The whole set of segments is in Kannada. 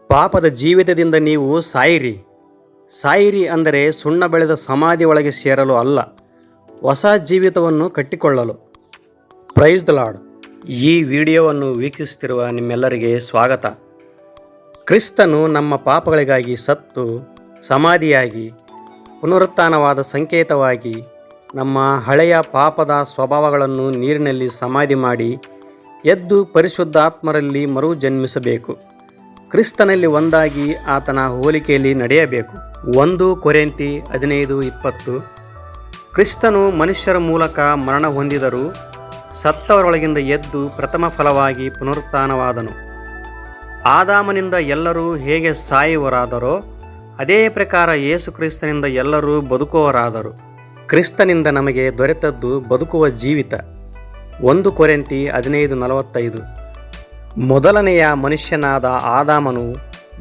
ಪಾಪದ ಜೀವಿತದಿಂದ ನೀವು ಸಾಯಿರಿ. ಸಾಯಿರಿ ಅಂದರೆ ಸುಣ್ಣ ಬೆಳೆದ ಸಮಾಧಿ ಒಳಗೆ ಸೇರಲು ಅಲ್ಲ, ಹೊಸ ಜೀವಿತವನ್ನು ಕಟ್ಟಿಕೊಳ್ಳಲು. Praise the lord. ಈ ವಿಡಿಯೋವನ್ನು ವೀಕ್ಷಿಸುತ್ತಿರುವ ನಿಮ್ಮೆಲ್ಲರಿಗೆ ಸ್ವಾಗತ. ಕ್ರಿಸ್ತನು ನಮ್ಮ ಪಾಪಗಳಿಗಾಗಿ ಸತ್ತು ಸಮಾಧಿಯಾಗಿ ಪುನರುತ್ಥಾನವಾದ ಸಂಕೇತವಾಗಿ ನಮ್ಮ ಹಳೆಯ ಪಾಪದ ಸ್ವಭಾವಗಳನ್ನು ನೀರಿನಲ್ಲಿ ಸಮಾಧಿ ಮಾಡಿ ಎದ್ದು ಪರಿಶುದ್ಧಾತ್ಮರಲ್ಲಿ ಮರು ಜನ್ಮಿಸಬೇಕು. ಕ್ರಿಸ್ತನಲ್ಲಿ ಒಂದಾಗಿ ಆತನ ಹೋಲಿಕೆಯಲ್ಲಿ ನಡೆಯಬೇಕು. 1 ಕೊರಿಂಥಿ 15:20. ಕ್ರಿಸ್ತನು ಮನುಷ್ಯರ ಮೂಲಕ ಮರಣ ಹೊಂದಿದರೂ ಸತ್ತವರೊಳಗಿಂದ ಎದ್ದು ಪ್ರಥಮ ಫಲವಾಗಿ ಪುನರುತ್ಥಾನವಾದನು. ಆದಾಮನಿಂದ ಎಲ್ಲರೂ ಹೇಗೆ ಸಾಯುವರಾದರೋ ಅದೇ ಪ್ರಕಾರ ಯೇಸು ಕ್ರಿಸ್ತನಿಂದ ಎಲ್ಲರೂ ಬದುಕುವರಾದರು. ಕ್ರಿಸ್ತನಿಂದ ನಮಗೆ ದೊರೆತದ್ದು ಬದುಕುವ ಜೀವಿತ. 1 ಕೊರಿಂಥಿ 15:45. ಮೊದಲನೆಯ ಮನುಷ್ಯನಾದ ಆದಾಮನು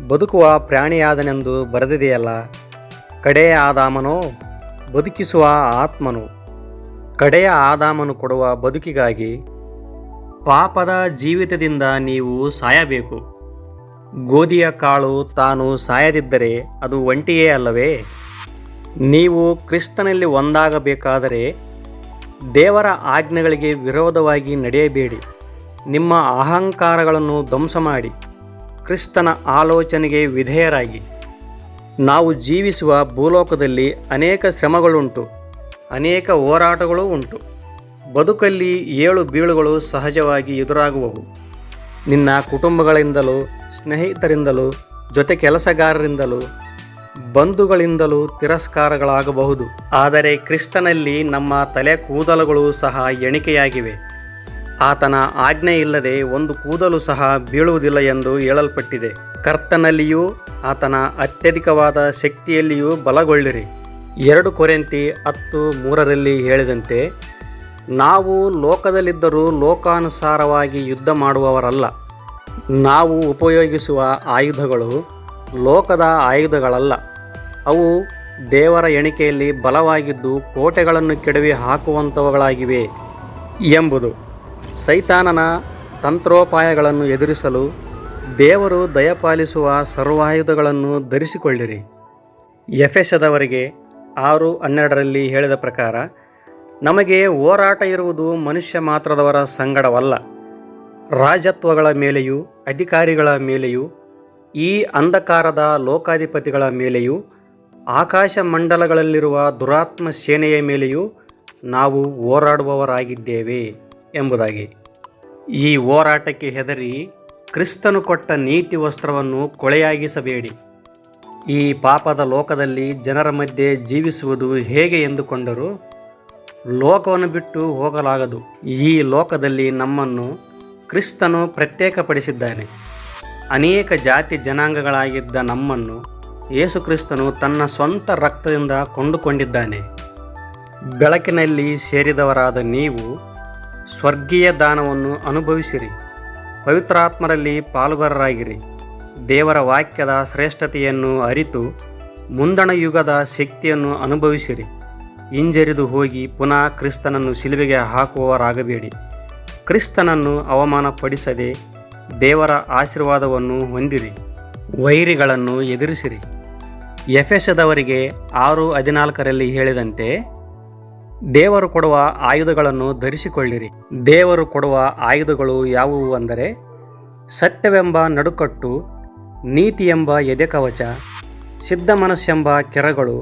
ಬದುಕುವ ಪ್ರಾಣಿಯಾದನೆಂದು ಬರೆದಿದೆಯಲ್ಲ. ಕಡೆಯ ಆದಾಮನೋ ಬದುಕಿಸುವ ಆತ್ಮನು. ಕಡೆಯ ಆದಾಮನು ಕೊಡುವ ಬದುಕಿಗಾಗಿ ಪಾಪದ ಜೀವಿತದಿಂದ ನೀವು ಸಾಯಬೇಕು. ಗೋಧಿಯ ಕಾಳು ತಾನು ಸಾಯದಿದ್ದರೆ ಅದು ಒಂಟಿಯೇ ಅಲ್ಲವೇ? ನೀವು ಕ್ರಿಸ್ತನಲ್ಲಿ ಒಂದಾಗಬೇಕಾದರೆ ದೇವರ ಆಜ್ಞೆಗಳಿಗೆ ವಿರೋಧವಾಗಿ ನಡೆಯಬೇಡಿ. ನಿಮ್ಮ ಅಹಂಕಾರಗಳನ್ನು ಧ್ವಂಸ ಮಾಡಿ ಕ್ರಿಸ್ತನ ಆಲೋಚನೆಗೆ ವಿಧೇಯರಾಗಿ. ನಾವು ಜೀವಿಸುವ ಭೂಲೋಕದಲ್ಲಿ ಅನೇಕ ಶ್ರಮಗಳುಂಟು, ಅನೇಕ ಹೋರಾಟಗಳೂ ಉಂಟು. ಬದುಕಲ್ಲಿ ಏಳು ಬೀಳುಗಳು ಸಹಜವಾಗಿ ಎದುರಾಗುವವು. ನಿನ್ನ ಕುಟುಂಬಗಳಿಂದಲೂ, ಸ್ನೇಹಿತರಿಂದಲೂ, ಜೊತೆ ಕೆಲಸಗಾರರಿಂದಲೂ, ಬಂಧುಗಳಿಂದಲೂ ತಿರಸ್ಕಾರಗಳಾಗಬಹುದು. ಆದರೆ ಕ್ರಿಸ್ತನಲ್ಲಿ ನಮ್ಮ ತಲೆ ಕೂದಲುಗಳು ಸಹ ಎಣಿಕೆಯಾಗಿವೆ. ಆತನ ಆಜ್ಞೆ ಇಲ್ಲದೆ ಒಂದು ಕೂದಲು ಸಹ ಬೀಳುವುದಿಲ್ಲ ಎಂದು ಹೇಳಲ್ಪಟ್ಟಿದೆ. ಕರ್ತನಲ್ಲಿಯೂ ಆತನ ಅತ್ಯಧಿಕವಾದ ಶಕ್ತಿಯಲ್ಲಿಯೂ ಬಲಗೊಳ್ಳಿರಿ. 2 ಕೊರಿಂಥಿ 10:3 ಹೇಳಿದಂತೆ, ನಾವು ಲೋಕದಲ್ಲಿದ್ದರೂ ಲೋಕಾನುಸಾರವಾಗಿ ಯುದ್ಧ ಮಾಡುವವರಲ್ಲ. ನಾವು ಉಪಯೋಗಿಸುವ ಆಯುಧಗಳು ಲೋಕದ ಆಯುಧಗಳಲ್ಲ. ಅವು ದೇವರ ಎಣಿಕೆಯಲ್ಲಿ ಬಲವಾಗಿದ್ದು ಕೋಟೆಗಳನ್ನು ಕೆಡವಿ ಹಾಕುವಂಥವುಗಳಾಗಿವೆ ಎಂಬುದು. ಸೈತಾನನ ತಂತ್ರೋಪಾಯಗಳನ್ನು ಎದುರಿಸಲು ದೇವರು ದಯಪಾಲಿಸುವ ಸರ್ವಾಯುಧಗಳನ್ನು ಧರಿಸಿಕೊಳ್ಳಿರಿ. ಎಫೆಸದವರಿಗೆ 6:12 ಹೇಳಿದ ಪ್ರಕಾರ, ನಮಗೆ ಹೋರಾಟ ಇರುವುದು ಮನುಷ್ಯ ಮಾತ್ರದವರ ಸಂಗಡವಲ್ಲ, ರಾಜತ್ವಗಳ ಮೇಲೆಯೂ, ಅಧಿಕಾರಿಗಳ ಮೇಲೆಯೂ, ಈ ಅಂಧಕಾರದ ಲೋಕಾಧಿಪತಿಗಳ ಮೇಲೆಯೂ, ಆಕಾಶ ಮಂಡಲಗಳಲ್ಲಿರುವ ದುರಾತ್ಮ ಸೇನೆಯ ಮೇಲೆಯೂ ನಾವು ಹೋರಾಡುವವರಾಗಿದ್ದೇವೆ ಎಂಬುದಾಗಿ. ಈ ಹೋರಾಟಕ್ಕೆ ಹೆದರಿ ಕ್ರಿಸ್ತನು ಕೊಟ್ಟ ನೀತಿ ವಸ್ತ್ರವನ್ನು ಕೊಳೆಯಾಗಿಸಬೇಡಿ. ಈ ಪಾಪದ ಲೋಕದಲ್ಲಿ ಜನರ ಮಧ್ಯೆ ಜೀವಿಸುವುದು ಹೇಗೆ ಎಂದುಕೊಂಡರೂ ಲೋಕವನ್ನು ಬಿಟ್ಟು ಹೋಗಲಾಗದು. ಈ ಲೋಕದಲ್ಲಿ ನಮ್ಮನ್ನು ಕ್ರಿಸ್ತನು ಪ್ರತ್ಯೇಕಪಡಿಸಿದ್ದಾನೆ. ಅನೇಕ ಜಾತಿ ಜನಾಂಗಗಳಾಗಿದ್ದ ನಮ್ಮನ್ನು ಯೇಸು ಕ್ರಿಸ್ತನು ತನ್ನ ಸ್ವಂತ ರಕ್ತದಿಂದ ಕೊಂಡುಕೊಂಡಿದ್ದಾನೆ. ಬೆಳಕಿನಲ್ಲಿ ಸೇರಿದವರಾದ ನೀವು ಸ್ವರ್ಗೀಯ ದಾನವನ್ನು ಅನುಭವಿಸಿರಿ. ಪವಿತ್ರಾತ್ಮರಲ್ಲಿ ಪಾಲುಗಾರರಾಗಿರಿ. ದೇವರ ವಾಕ್ಯದ ಶ್ರೇಷ್ಠತೆಯನ್ನು ಅರಿತು ಮುಂದಣ ಯುಗದ ಶಕ್ತಿಯನ್ನು ಅನುಭವಿಸಿರಿ. ಹಿಂಜರಿದು ಹೋಗಿ ಪುನಃ ಕ್ರಿಸ್ತನನ್ನು ಶಿಲುಬೆಗೆ ಹಾಕುವವರಾಗಬೇಡಿ. ಕ್ರಿಸ್ತನನ್ನು ಅವಮಾನಪಡಿಸದೆ ದೇವರ ಆಶೀರ್ವಾದವನ್ನು ಹೊಂದಿರಿ. ವೈರಿಗಳನ್ನು ಎದುರಿಸಿರಿ. ಎಫೆಸದವರಿಗೆ 6:14 ಹೇಳಿದಂತೆ, ದೇವರು ಕೊಡುವ ಆಯುಧಗಳನ್ನು ಧರಿಸಿಕೊಳ್ಳಿರಿ. ದೇವರು ಕೊಡುವ ಆಯುಧಗಳು ಯಾವುವು ಅಂದರೆ, ಸತ್ಯವೆಂಬ ನಡುಕಟ್ಟು, ನೀತಿಯೆಂಬ ಎದೆಕವಚ, ಸಿದ್ಧ ಮನಸ್ಸೆಂಬ ಕೆರಗಳು,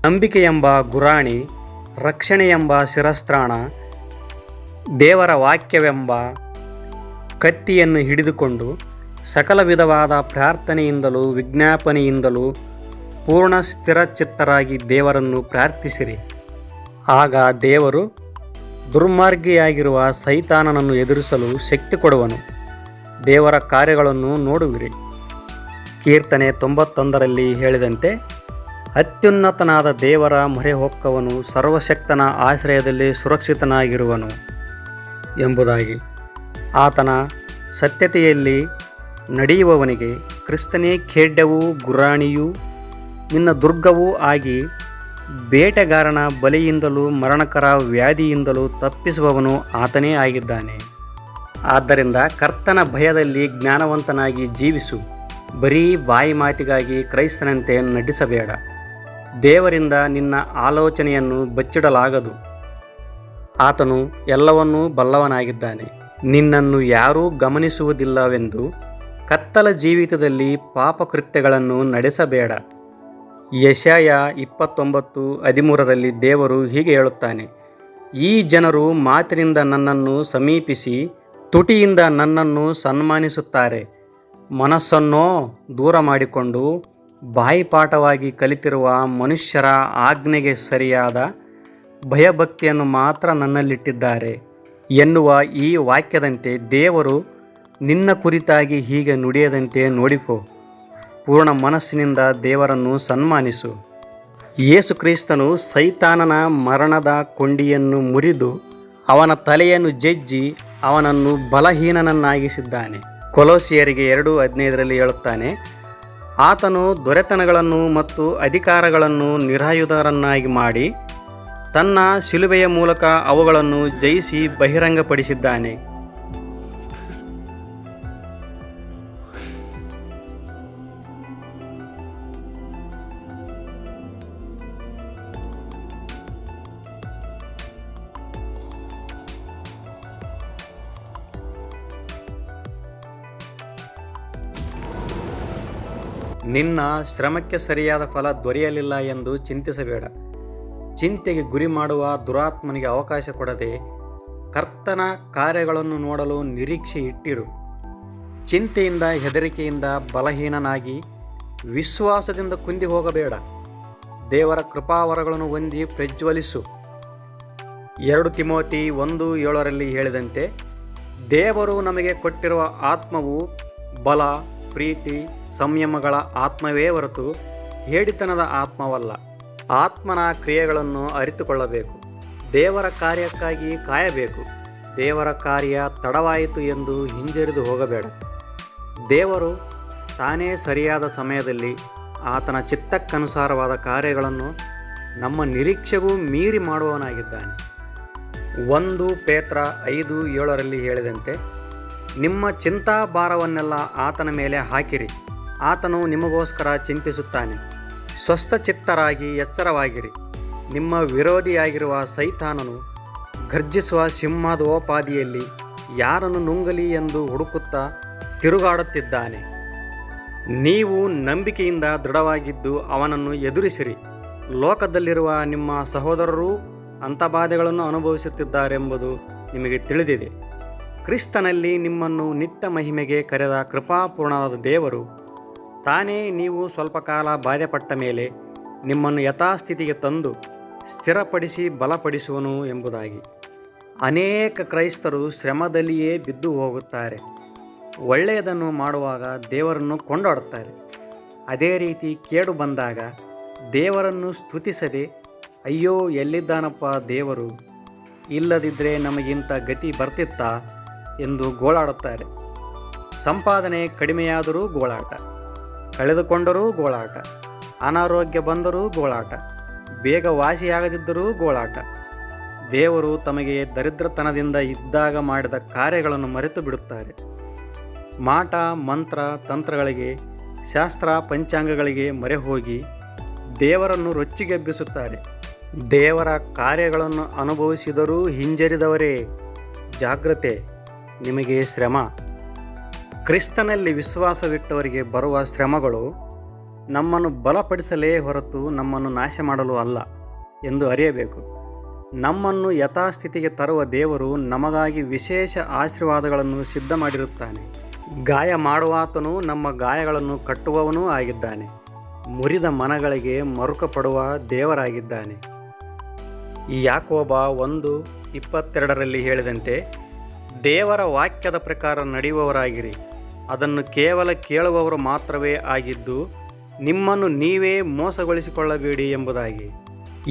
ನಂಬಿಕೆಯೆಂಬ ಗುರಾಣಿ, ರಕ್ಷಣೆಯೆಂಬ ಶಿರಸ್ತ್ರಾಣ, ದೇವರ ವಾಕ್ಯವೆಂಬ ಕತ್ತಿಯನ್ನು ಹಿಡಿದುಕೊಂಡು ಸಕಲ ವಿಧವಾದ ಪ್ರಾರ್ಥನೆಯಿಂದಲೂ ವಿಜ್ಞಾಪನೆಯಿಂದಲೂ ಪೂರ್ಣ ಸ್ಥಿರಚಿತ್ತರಾಗಿ ದೇವರನ್ನು ಪ್ರಾರ್ಥಿಸಿರಿ. ಆಗ ದೇವರು ದುರ್ಮಾರ್ಗಿಯಾಗಿರುವ ಸೈತಾನನನ್ನು ಎದುರಿಸಲು ಶಕ್ತಿ ಕೊಡುವನು. ದೇವರ ಕಾರ್ಯಗಳನ್ನು ನೋಡುವಿರಿ. ಕೀರ್ತನೆ 91 ಹೇಳಿದಂತೆ, ಅತ್ಯುನ್ನತನಾದ ದೇವರ ಮೊರೆ ಹೊಕ್ಕವನು ಸರ್ವಶಕ್ತನ ಆಶ್ರಯದಲ್ಲಿ ಸುರಕ್ಷಿತನಾಗಿರುವನು ಎಂಬುದಾಗಿ. ಆತನ ಸತ್ಯತೆಯಲ್ಲಿ ನಡೆಯುವವನಿಗೆ ಕ್ರಿಸ್ತನೇ ಖೇಡ್ಯವೂ ಗುರಾಣಿಯೂ ನಿನ್ನ ದುರ್ಗವೂ ಆಗಿ ಬೇಟೆಗಾರನ ಬಲೆಯಿಂದಲೂ ಮರಣಕರ ವ್ಯಾಧಿಯಿಂದಲೂ ತಪ್ಪಿಸುವವನು ಆತನೇ ಆಗಿದ್ದಾನೆ. ಆದ್ದರಿಂದ ಕರ್ತನ ಭಯದಲ್ಲಿ ಜ್ಞಾನವಂತನಾಗಿ ಜೀವಿಸು. ಬರೀ ಬಾಯಿ ಮಾತಿಗಾಗಿ ಕ್ರೈಸ್ತನಂತೆ ನಟಿಸಬೇಡ. ದೇವರಿಂದ ನಿನ್ನ ಆಲೋಚನೆಯನ್ನು ಬಚ್ಚಿಡಲಾಗದು. ಆತನು ಎಲ್ಲವನ್ನೂ ಬಲ್ಲವನಾಗಿದ್ದಾನೆ. ನಿನ್ನನ್ನು ಯಾರೂ ಗಮನಿಸುವುದಿಲ್ಲವೆಂದು ಕತ್ತಲ ಜೀವಿತದಲ್ಲಿ ಪಾಪಕೃತ್ಯಗಳನ್ನು ನಡೆಸಬೇಡ. ಯೆಶಾಯ 29:13 ದೇವರು ಹೀಗೆ ಹೇಳುತ್ತಾನೆ, ಈ ಜನರು ಮಾತಿನಿಂದ ನನ್ನನ್ನು ಸಮೀಪಿಸಿ ತುಟಿಯಿಂದ ನನ್ನನ್ನು ಸನ್ಮಾನಿಸುತ್ತಾರೆ, ಮನಸ್ಸನ್ನೋ ದೂರ ಮಾಡಿಕೊಂಡು ಬಾಯಿಪಾಠವಾಗಿ ಕಲಿತಿರುವ ಮನುಷ್ಯರ ಆಜ್ಞೆಗೆ ಸರಿಯಾದ ಭಯಭಕ್ತಿಯನ್ನು ಮಾತ್ರ ನನ್ನಲ್ಲಿಟ್ಟಿದ್ದಾರೆ ಎನ್ನುವ ಈ ವಾಕ್ಯದಂತೆ ದೇವರು ನಿನ್ನ ಕುರಿತಾಗಿ ಹೀಗೆ ನುಡಿಯದಂತೆ ನೋಡಿಕೋ. ಪೂರ್ಣ ಮನಸ್ಸಿನಿಂದ ದೇವರನ್ನು ಸನ್ಮಾನಿಸು. ಯೇಸು ಕ್ರಿಸ್ತನು ಸೈತಾನನ ಮರಣದ ಕೊಂಡಿಯನ್ನು ಮುರಿದು ಅವನ ತಲೆಯನ್ನು ಜಜ್ಜಿ ಅವನನ್ನು ಬಲಹೀನನನ್ನಾಗಿಸಿದ್ದಾನೆ. ಕೊಲೋಸಿಯರಿಗೆ 2:15 ಹೇಳುತ್ತಾನೆ, ಆತನು ದೊರೆತನಗಳನ್ನು ಮತ್ತು ಅಧಿಕಾರಗಳನ್ನು ನಿರಾಯುಧರನ್ನಾಗಿ ಮಾಡಿ ತನ್ನ ಶಿಲುಬೆಯ ಮೂಲಕ ಅವುಗಳನ್ನು ಜಯಿಸಿ ಬಹಿರಂಗಪಡಿಸಿದ್ದಾನೆ. ನಿನ್ನ ಶ್ರಮಕ್ಕೆ ಸರಿಯಾದ ಫಲ ದೊರೆಯಲಿಲ್ಲ ಎಂದು ಚಿಂತಿಸಬೇಡ. ಚಿಂತೆಗೆ ಗುರಿ ಮಾಡುವ ದುರಾತ್ಮನಿಗೆ ಅವಕಾಶ ಕೊಡದೆ ಕರ್ತನ ಕಾರ್ಯಗಳನ್ನು ನೋಡಲು ನಿರೀಕ್ಷೆ ಇಟ್ಟಿರು. ಚಿಂತೆಯಿಂದ ಹೆದರಿಕೆಯಿಂದ ಬಲಹೀನನಾಗಿ ವಿಶ್ವಾಸದಿಂದ ಕುಂದಿ ಹೋಗಬೇಡ. ದೇವರ ಕೃಪಾವರಗಳನ್ನು ಹೊಂದಿ ಪ್ರಜ್ವಲಿಸು. 2 ತಿಮೋತಿ 1:7 ಹೇಳಿದಂತೆ, ದೇವರು ನಮಗೆ ಕೊಟ್ಟಿರುವ ಆತ್ಮವು ಬಲ, ಪ್ರೀತಿ, ಸಂಯಮಗಳ ಆತ್ಮವೇ ಹೊರತು ಹೇಡಿತನದ ಆತ್ಮವಲ್ಲ. ಆತ್ಮನ ಕ್ರಿಯೆಗಳನ್ನು ಅರಿತುಕೊಳ್ಳಬೇಕು. ದೇವರ ಕಾರ್ಯಕ್ಕಾಗಿ ಕಾಯಬೇಕು. ದೇವರ ಕಾರ್ಯ ತಡವಾಯಿತು ಎಂದು ಹಿಂಜರಿದು ಹೋಗಬೇಡ. ದೇವರು ತಾನೇ ಸರಿಯಾದ ಸಮಯದಲ್ಲಿ ಆತನ ಚಿತ್ತಕ್ಕನುಸಾರವಾದ ಕಾರ್ಯಗಳನ್ನು ನಮ್ಮ ನಿರೀಕ್ಷೆಗೂ ಮೀರಿ ಮಾಡುವವನಾಗಿದ್ದಾನೆ. 1 ಪೇತ್ರ 5:7 ಹೇಳಿದಂತೆ, ನಿಮ್ಮ ಚಿಂತಾಭಾರವನ್ನೆಲ್ಲ ಆತನ ಮೇಲೆ ಹಾಕಿರಿ, ಆತನು ನಿಮಗೋಸ್ಕರ ಚಿಂತಿಸುತ್ತಾನೆ. ಸ್ವಸ್ಥಚಿತ್ತರಾಗಿ ಎಚ್ಚರವಾಗಿರಿ. ನಿಮ್ಮ ವಿರೋಧಿಯಾಗಿರುವ ಸೈತಾನನು ಗರ್ಜಿಸುವ ಸಿಂಹದೋಪಾದಿಯಲ್ಲಿ ಯಾರನ್ನು ನುಂಗಲಿ ಎಂದು ಹುಡುಕುತ್ತಾ ತಿರುಗಾಡುತ್ತಿದ್ದಾನೆ. ನೀವು ನಂಬಿಕೆಯಿಂದ ದೃಢವಾಗಿದ್ದು ಅವನನ್ನು ಎದುರಿಸಿರಿ. ಲೋಕದಲ್ಲಿರುವ ನಿಮ್ಮ ಸಹೋದರರೂ ಅಂತಬಾಧೆಗಳನ್ನು ಅನುಭವಿಸುತ್ತಿದ್ದಾರೆಂಬುದು ನಿಮಗೆ ತಿಳಿದಿದೆ. ಕ್ರಿಸ್ತನಲ್ಲಿ ನಿಮ್ಮನ್ನು ನಿತ್ಯ ಮಹಿಮೆಗೆ ಕರೆದ ಕೃಪಾಪೂರ್ಣವಾದ ದೇವರು ತಾನೇ ನೀವು ಸ್ವಲ್ಪ ಕಾಲ ಬಾಧೆಪಟ್ಟ ಮೇಲೆ ನಿಮ್ಮನ್ನು ಯಥಾಸ್ಥಿತಿಗೆ ತಂದು ಸ್ಥಿರಪಡಿಸಿ ಬಲಪಡಿಸುವನು ಎಂಬುದಾಗಿ. ಅನೇಕ ಕ್ರೈಸ್ತರು ಶ್ರಮದಲ್ಲಿಯೇ ಬಿದ್ದು ಹೋಗುತ್ತಾರೆ. ಒಳ್ಳೆಯದನ್ನು ಮಾಡುವಾಗ ದೇವರನ್ನು ಕೊಂಡಾಡುತ್ತಾರೆ. ಅದೇ ರೀತಿ ಕೇಡು ಬಂದಾಗ ದೇವರನ್ನು ಸ್ತುತಿಸದೆ, ಅಯ್ಯೋ ಎಲ್ಲಿದ್ದಾನಪ್ಪ ದೇವರು, ಇಲ್ಲದಿದ್ದರೆ ನಮಗಿಂತ ಗತಿ ಬರ್ತಿತ್ತಾ ಎಂದು ಗೋಳಾಡುತ್ತಾರೆ. ಸಂಪಾದನೆ ಕಡಿಮೆಯಾದರೂ ಗೋಳಾಟ, ಕಳೆದುಕೊಂಡರೂ ಗೋಳಾಟ, ಅನಾರೋಗ್ಯ ಬಂದರೂ ಗೋಳಾಟ, ಬೇಗ ವಾಸಿಯಾಗದಿದ್ದರೂ ಗೋಳಾಟ. ದೇವರು ತಮಗೆ ದರಿದ್ರತನದಿಂದ ಇದ್ದಾಗ ಮಾಡಿದ ಕಾರ್ಯಗಳನ್ನು ಮರೆತು ಬಿಡುತ್ತಾರೆ. ಮಾಟ ಮಂತ್ರ ತಂತ್ರಗಳಿಗೆ, ಶಾಸ್ತ್ರ ಪಂಚಾಂಗಗಳಿಗೆ ಮೊರೆ ಹೋಗಿ ದೇವರನ್ನು ರೊಚ್ಚಿಗೆಬ್ಬಿಸುತ್ತಾರೆ. ದೇವರ ಕಾರ್ಯಗಳನ್ನು ಅನುಭವಿಸಿದರೂ ಹಿಂಜರಿದವರೇ, ಜಾಗ್ರತೆ, ನಿಮಗೆ ಶ್ರಮ. ಕ್ರಿಸ್ತನಲ್ಲಿ ವಿಶ್ವಾಸವಿಟ್ಟವರಿಗೆ ಬರುವ ಶ್ರಮಗಳು ನಮ್ಮನ್ನು ಬಲಪಡಿಸಲೇ ಹೊರತು ನಮ್ಮನ್ನು ನಾಶ ಮಾಡಲು ಅಲ್ಲ ಎಂದು ಅರಿಯಬೇಕು. ನಮ್ಮನ್ನು ಯಥಾಸ್ಥಿತಿಗೆ ತರುವ ದೇವರು ನಮಗಾಗಿ ವಿಶೇಷ ಆಶೀರ್ವಾದಗಳನ್ನು ಸಿದ್ಧ ಮಾಡಿರುತ್ತಾನೆ. ಗಾಯ ಮಾಡುವಾತನು ನಮ್ಮ ಗಾಯಗಳನ್ನು ಕಟ್ಟುವವನೂ ಆಗಿದ್ದಾನೆ. ಮುರಿದ ಮನಗಳಿಗೆ ಮರುಕಪಡುವ ದೇವರಾಗಿದ್ದಾನೆ. ಯಾಕೋಬ 1:22 ಹೇಳಿದಂತೆ, ದೇವರ ವಾಕ್ಯದ ಪ್ರಕಾರ ನಡೆಯುವವರಾಗಿರಿ. ಅದನ್ನು ಕೇವಲ ಕೇಳುವವರು ಮಾತ್ರವೇ ಆಗಿದ್ದು ನಿಮ್ಮನ್ನು ನೀವೇ ಮೋಸಗೊಳಿಸಿಕೊಳ್ಳಬೇಡಿ ಎಂಬುದಾಗಿ.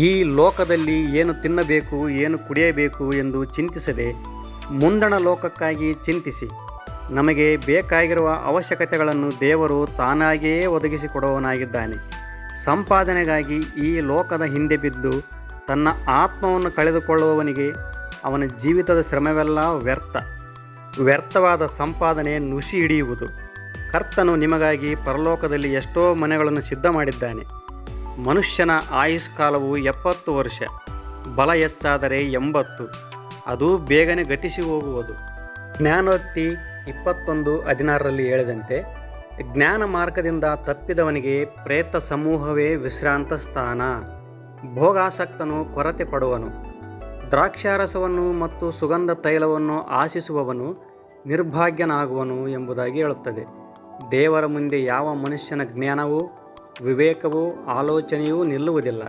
ಈ ಲೋಕದಲ್ಲಿ ಏನು ತಿನ್ನಬೇಕು, ಏನು ಕುಡಿಯಬೇಕು ಎಂದು ಚಿಂತಿಸದೆ ಮುಂದಣ ಲೋಕಕ್ಕಾಗಿ ಚಿಂತಿಸಿ. ನಮಗೆ ಬೇಕಾಗಿರುವ ಅವಶ್ಯಕತೆಗಳನ್ನು ದೇವರು ತಾನಾಗಿಯೇ ಒದಗಿಸಿಕೊಡುವವನಾಗಿದ್ದಾನೆ. ಸಂಪಾದನೆಗಾಗಿ ಈ ಲೋಕದ ಹಿಂದೆ ಬಿದ್ದು ತನ್ನ ಆತ್ಮವನ್ನು ಕಳೆದುಕೊಳ್ಳುವವನಿಗೆ ಅವನ ಜೀವಿತದ ಶ್ರಮವೆಲ್ಲ ವ್ಯರ್ಥವಾದ ಸಂಪಾದನೆ ನುಸಿ ಹಿಡಿಯುವುದು. ಕರ್ತನು ನಿಮಗಾಗಿ ಪರಲೋಕದಲ್ಲಿ ಎಷ್ಟೋ ಮನೆಗಳನ್ನು ಸಿದ್ಧ ಮಾಡಿದ್ದಾನೆ. ಮನುಷ್ಯನ ಆಯುಷ್ಕಾಲವು 70 ವರ್ಷ, ಬಲ ಹೆಚ್ಚಾದರೆ 80, ಅದು ಬೇಗನೆ ಗತಿಸಿ ಹೋಗುವುದು. ಜ್ಞಾನೋಕ್ತಿ 21:16 ಹೇಳಿದಂತೆ, ಜ್ಞಾನ ಮಾರ್ಗದಿಂದ ತಪ್ಪಿದವನಿಗೆ ಪ್ರೇತ ಸಮೂಹವೇ ವಿಶ್ರಾಂತ ಸ್ಥಾನ. ಭೋಗಾಸಕ್ತನು ಕೊರತೆ ಪಡುವನು. ದ್ರಾಕ್ಷಾರಸವನ್ನು ಮತ್ತು ಸುಗಂಧ ತೈಲವನ್ನು ಆಶಿಸುವವನು ನಿರ್ಭಾಗ್ಯನಾಗುವನು ಎಂಬುದಾಗಿ ಹೇಳುತ್ತದೆ. ದೇವರ ಮುಂದೆ ಯಾವ ಮನುಷ್ಯನ ಜ್ಞಾನವೂ ವಿವೇಕವೂ ಆಲೋಚನೆಯೂ ನಿಲ್ಲುವುದಿಲ್ಲ.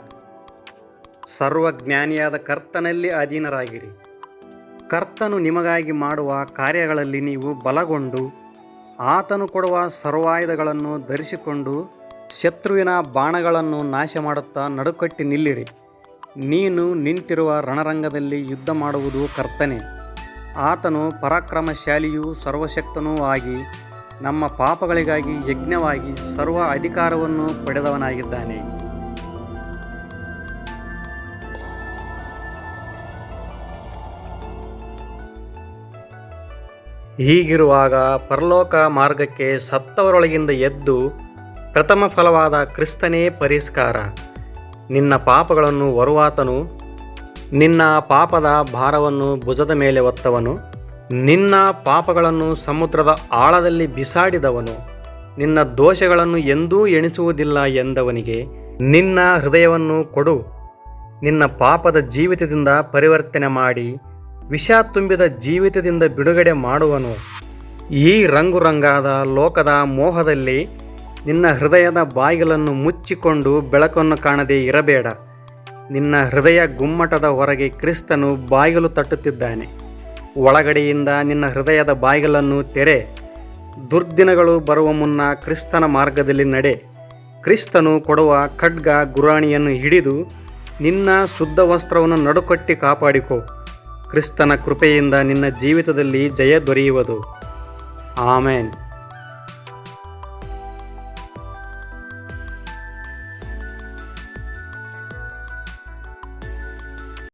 ಸರ್ವಜ್ಞಾನಿಯಾದ ಕರ್ತನಲ್ಲಿ ಅಧೀನರಾಗಿರಿ. ಕರ್ತನು ನಿಮಗಾಗಿ ಮಾಡುವ ಕಾರ್ಯಗಳಲ್ಲಿ ನೀವು ಬಲಗೊಂಡು ಆತನು ಕೊಡುವ ಸರ್ವಾಯುಧಗಳನ್ನು ಧರಿಸಿಕೊಂಡು ಶತ್ರುವಿನ ಬಾಣಗಳನ್ನು ನಾಶ ಮಾಡುತ್ತಾ ನಡುಕಟ್ಟಿ ನಿಲ್ಲಿರಿ. ನೀನು ನಿಂತಿರುವ ರಣರಂಗದಲ್ಲಿ ಯುದ್ಧ ಮಾಡುವುದು ಕರ್ತನೇ. ಆತನು ಪರಾಕ್ರಮಶಾಲಿಯೂ ಸರ್ವಶಕ್ತನೂ ಆಗಿ ನಮ್ಮ ಪಾಪಗಳಿಗಾಗಿ ಯಜ್ಞವಾಗಿ ಸರ್ವ ಅಧಿಕಾರವನ್ನು ಪಡೆದವನಾಗಿದ್ದಾನೆ. ಹೀಗಿರುವಾಗ ಪರಲೋಕ ಮಾರ್ಗಕ್ಕೆ ಸತ್ತವರೊಳಗಿಂದ ಎದ್ದು ಪ್ರಥಮ ಫಲವಾದ ಕ್ರಿಸ್ತನೇ ಪರಿಷ್ಕಾರ. ನಿನ್ನ ಪಾಪಗಳನ್ನು ಹೊರುವಾತನು, ನಿನ್ನ ಪಾಪದ ಭಾರವನ್ನು ಭುಜದ ಮೇಲೆ ಹೊತ್ತವನು, ನಿನ್ನ ಪಾಪಗಳನ್ನು ಸಮುದ್ರದ ಆಳದಲ್ಲಿ ಬಿಸಾಡಿದವನು, ನಿನ್ನ ದೋಷಗಳನ್ನು ಎಂದೂ ಎಣಿಸುವುದಿಲ್ಲ ಎಂದವನಿಗೆ ನಿನ್ನ ಹೃದಯವನ್ನು ಕೊಡು. ನಿನ್ನ ಪಾಪದ ಜೀವಿತದಿಂದ ಪರಿವರ್ತನೆ ಮಾಡಿ ವಿಷ ತುಂಬಿದ ಜೀವಿತದಿಂದ ಬಿಡುಗಡೆ ಮಾಡುವನು. ಈ ರಂಗುರಂಗಾದ ಲೋಕದ ಮೋಹದಲ್ಲಿ ನಿನ್ನ ಹೃದಯದ ಬಾಗಿಲನ್ನು ಮುಚ್ಚಿಕೊಂಡು ಬೆಳಕನ್ನು ಕಾಣದೇ ಇರಬೇಡ. ನಿನ್ನ ಹೃದಯ ಗುಮ್ಮಟದ ಹೊರಗೆ ಕ್ರಿಸ್ತನು ಬಾಗಿಲು ತಟ್ಟುತ್ತಿದ್ದಾನೆ. ಒಳಗಡೆಯಿಂದ ನಿನ್ನ ಹೃದಯದ ಬಾಗಿಲನ್ನು ತೆರೆ. ದುರ್ದಿನಗಳು ಬರುವ ಮುನ್ನ ಕ್ರಿಸ್ತನ ಮಾರ್ಗದಲ್ಲಿ ನಡೆ. ಕ್ರಿಸ್ತನು ಕೊಡುವ ಖಡ್ಗ ಗುರಾಣಿಯನ್ನು ಹಿಡಿದು ನಿನ್ನ ಶುದ್ಧ ವಸ್ತ್ರವನ್ನು ನಡುಕಟ್ಟಿ ಕಾಪಾಡಿಕೊ. ಕ್ರಿಸ್ತನ ಕೃಪೆಯಿಂದ ನಿನ್ನ ಜೀವಿತದಲ್ಲಿ ಜಯ ದೊರೆಯುವುದು. ಆಮೆನ್.